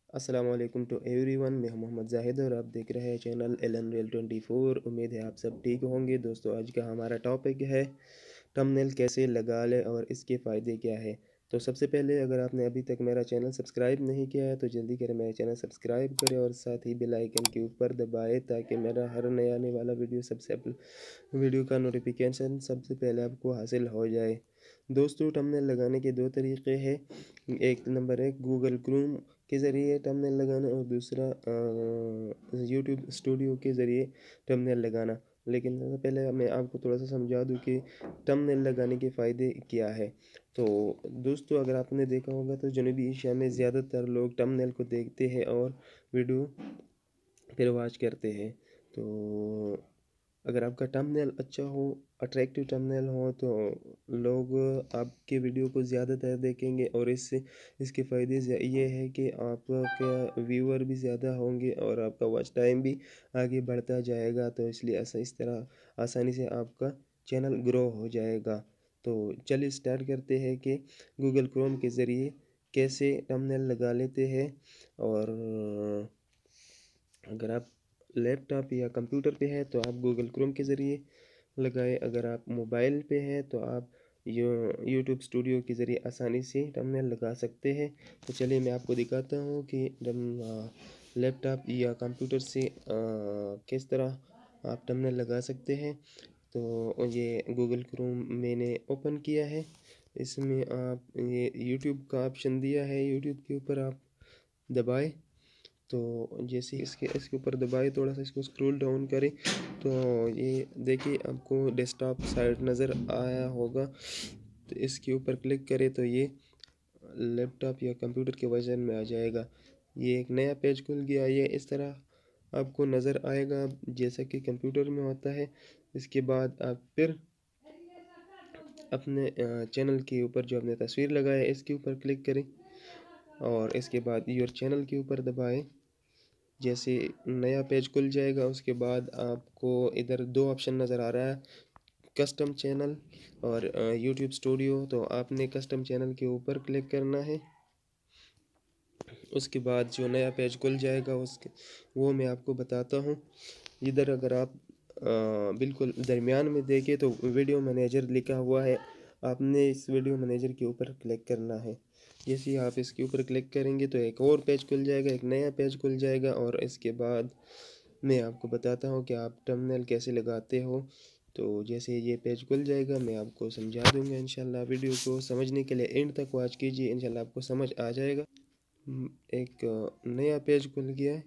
अस्सलाम वालेकुम to everyone. मैं हूं मोहम्मद जाहिद और आप देख रहे हैं चैनल एलन रियल 24। उम्मीद है आप सब ठीक होंगे। दोस्तों, आज का हमारा टॉपिक है थंबनेल कैसे लगा ले और इसके फ़ायदे क्या है। तो सबसे पहले, अगर आपने अभी तक मेरा चैनल सब्सक्राइब नहीं किया है तो जल्दी करें, मेरा चैनल सब्सक्राइब करें और साथ ही बेल आइकन के ऊपर दबाएं ताकि मेरा हर नया आने वाला वीडियो का नोटिफिकेशन सबसे पहले आपको हासिल हो जाए। दोस्तों, थंबनेल लगाने के दो तरीके हैं। एक नंबर है गूगल क्रोम के ज़रिए थंबनेल लगाना और दूसरा यूट्यूब स्टूडियो के ज़रिए थंबनेल लगाना। लेकिन सबसे पहले मैं आपको थोड़ा सा समझा दूं कि थंबनेल लगाने के फ़ायदे क्या है। तो दोस्तों, अगर आपने देखा होगा तो जनूबी एशिया में ज़्यादातर लोग थंबनेल को देखते हैं और वीडियो फिर वॉच करते हैं। तो अगर आपका थंबनेल अच्छा हो, अट्रैक्टिव थंबनेल हो, तो लोग आपके वीडियो को ज़्यादातर देखेंगे और इससे इसके फ़ायदे ये है कि आपका व्यूअर भी ज़्यादा होंगे और आपका वॉच टाइम भी आगे बढ़ता जाएगा। तो इसलिए ऐसा इस तरह आसानी से आपका चैनल ग्रो हो जाएगा। तो चलिए स्टार्ट करते हैं कि गूगल क्रोम के ज़रिए कैसे थंबनेल लगा लेते हैं। और अगर आप लैपटॉप या कंप्यूटर पे है तो आप गूगल क्रोम के ज़रिए लगाए। अगर आप मोबाइल पे है तो आप यूट्यूब स्टूडियो के ज़रिए आसानी से थंबनेल लगा सकते हैं। तो चलिए मैं आपको दिखाता हूँ कि लैपटॉप या कंप्यूटर से किस तरह आप थंबनेल लगा सकते हैं। तो ये गूगल क्रोम मैंने ओपन किया है। इसमें आप ये यूट्यूब का ऑप्शन दिया है, यूट्यूब के ऊपर आप दबाएं। तो जैसे इसके इसके ऊपर दबाए, थोड़ा सा इसको स्क्रॉल डाउन करें तो ये देखिए आपको डेस्कटॉप साइट नज़र आया होगा। तो इसके ऊपर क्लिक करें तो ये लैपटॉप या कंप्यूटर के वर्जन में आ जाएगा। ये एक नया पेज खुल गया। ये इस तरह आपको नज़र आएगा जैसा कि कंप्यूटर में होता है। इसके बाद आप फिर अपने चैनल के ऊपर जो आपने तस्वीर लगाया है इसके ऊपर क्लिक करें और इसके बाद योर चैनल के ऊपर दबाएं। जैसे नया पेज खुल जाएगा उसके बाद आपको इधर दो ऑप्शन नज़र आ रहा है, कस्टम चैनल और यूट्यूब स्टूडियो। तो आपने कस्टम चैनल के ऊपर क्लिक करना है। उसके बाद जो नया पेज खुल जाएगा उसके वो मैं आपको बताता हूँ। इधर अगर आप बिल्कुल दरमियान में देखें तो वीडियो मैनेजर लिखा हुआ है। आपने इस वीडियो मैनेजर के ऊपर क्लिक करना है। जैसे ही आप इसके ऊपर क्लिक करेंगे तो एक और पेज खुल जाएगा, एक नया पेज खुल जाएगा और इसके बाद मैं आपको बताता हूँ कि आप थंबनेल कैसे लगाते हो। तो जैसे ये पेज खुल जाएगा मैं आपको समझा दूंगा इंशाल्लाह। वीडियो को समझने के लिए एंड तक वॉच कीजिए, इंशाल्लाह आपको समझ आ जाएगा। एक नया पेज खुल गया है।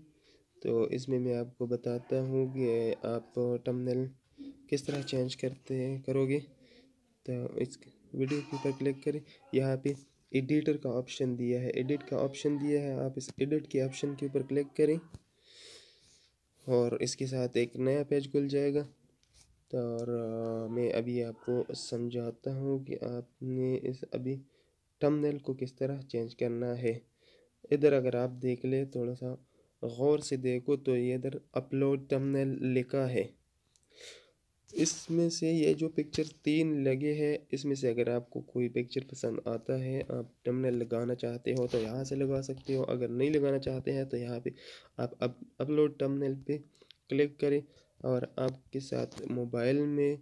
तो इसमें मैं आपको बताता हूँ कि आप थंबनेल किस तरह चेंज करोगे। तो इस वीडियो के ऊपर क्लिक करें। यहाँ पे एडिटर का ऑप्शन दिया है, एडिट का ऑप्शन दिया है। आप इस एडिट के ऑप्शन के ऊपर क्लिक करें और इसके साथ एक नया पेज खुल जाएगा। तो और मैं अभी आपको समझाता हूँ कि आपने इस अभी थंबनेल को किस तरह चेंज करना है। इधर अगर आप देख ले, थोड़ा सा गौर से देखो तो ये इधर अपलोड थंबनेल लिखा है। इसमें से ये जो पिक्चर तीन लगे हैं इसमें से अगर आपको कोई पिक्चर पसंद आता है, आप थंबनेल लगाना चाहते हो तो यहाँ से लगा सकते हो। अगर नहीं लगाना चाहते हैं तो यहाँ पे आप अपलोड थंबनेल पे क्लिक करें और आपके साथ मोबाइल में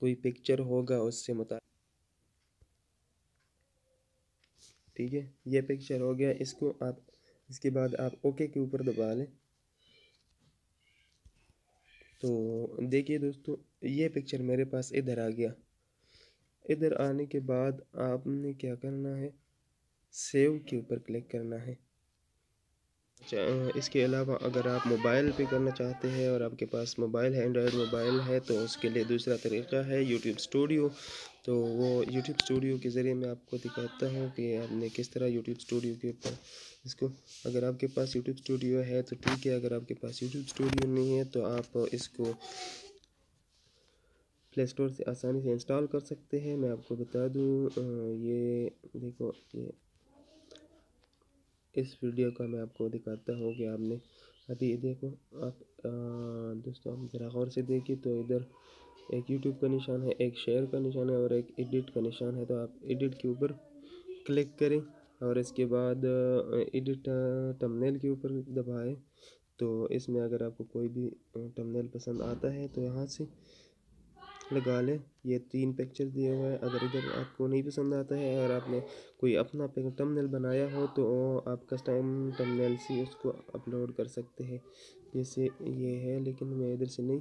कोई पिक्चर होगा उससे मुताबिक, ठीक है। ये पिक्चर हो गया, इसको आप इसके बाद आप ओके के ऊपर दबा लें। तो देखिए दोस्तों, ये पिक्चर मेरे पास इधर आ गया। इधर आने के बाद आपने क्या करना है, सेव के ऊपर क्लिक करना है। इसके अलावा अगर आप मोबाइल पे करना चाहते हैं और आपके पास मोबाइल है, एंड्रॉयड मोबाइल है, तो उसके लिए दूसरा तरीका है यूट्यूब स्टूडियो। तो वो यूट्यूब स्टूडियो के ज़रिए मैं आपको दिखाता हूँ कि आपने किस तरह यूट्यूब स्टूडियो के ऊपर इसको, अगर आपके पास यूट्यूब स्टूडियो है तो ठीक है, अगर आपके पास यूट्यूब स्टूडियो नहीं है तो आप इसको प्ले स्टोर से आसानी से इंस्टॉल कर सकते हैं। मैं आपको बता दूँ, ये देखो, ये इस वीडियो का मैं आपको दिखाता हूँ कि आपने अभी देखो आप दोस्तों, हम ज़रा गौर से देखिए तो इधर एक यूट्यूब का निशान है, एक शेयर का निशान है और एक एडिट का निशान है। तो आप एडिट के ऊपर क्लिक करें اور اس کے بعد ایڈٹ تمبنیل کے اوپر دبائیں، تو اس میں اگر آپ کو کوئی بھی تمبنیل پسند آتا ہے تو یہاں سے لگا لیں۔ یہ 3 پکچر دیے ہوئے ہیں، اگر ادھر آپ کو نہیں پسند آتا ہے اور آپ نے کوئی اپنا تمبنیل بنایا ہو تو آپ کسٹم تمبنیل سے اس کو اپلوڈ کر سکتے ہیں، جیسے یہ ہے، لیکن میں ادھر سے نہیں،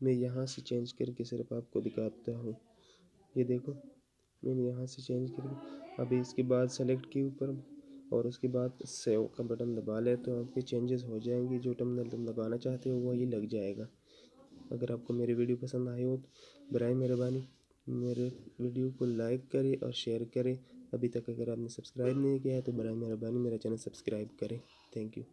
میں یہاں سے چینج کر کے صرف آپ کو دکھاتا ہوں۔ یہ دیکھو میں نے یہاں سے چینج کر کے ابھی اس کے بعد سلیکٹ کے اوپر اور اس کے بعد سیو کا بٹن دبا لے تو آپ کے چینجز ہو جائیں گی، جو تمبنیل تم لگانا چاہتے ہو وہی لگ جائے گا۔ اگر آپ کو میری ویڈیو پسند آئی ہو تو برائے مہربانی میرے ویڈیو کو لائک کرے اور شیئر کرے۔ ابھی تک اگر آپ نے سبسکرائب نہیں کیا ہے تو برائے مہربانی میرا چینل سبسکرائب کریں۔ Thank you.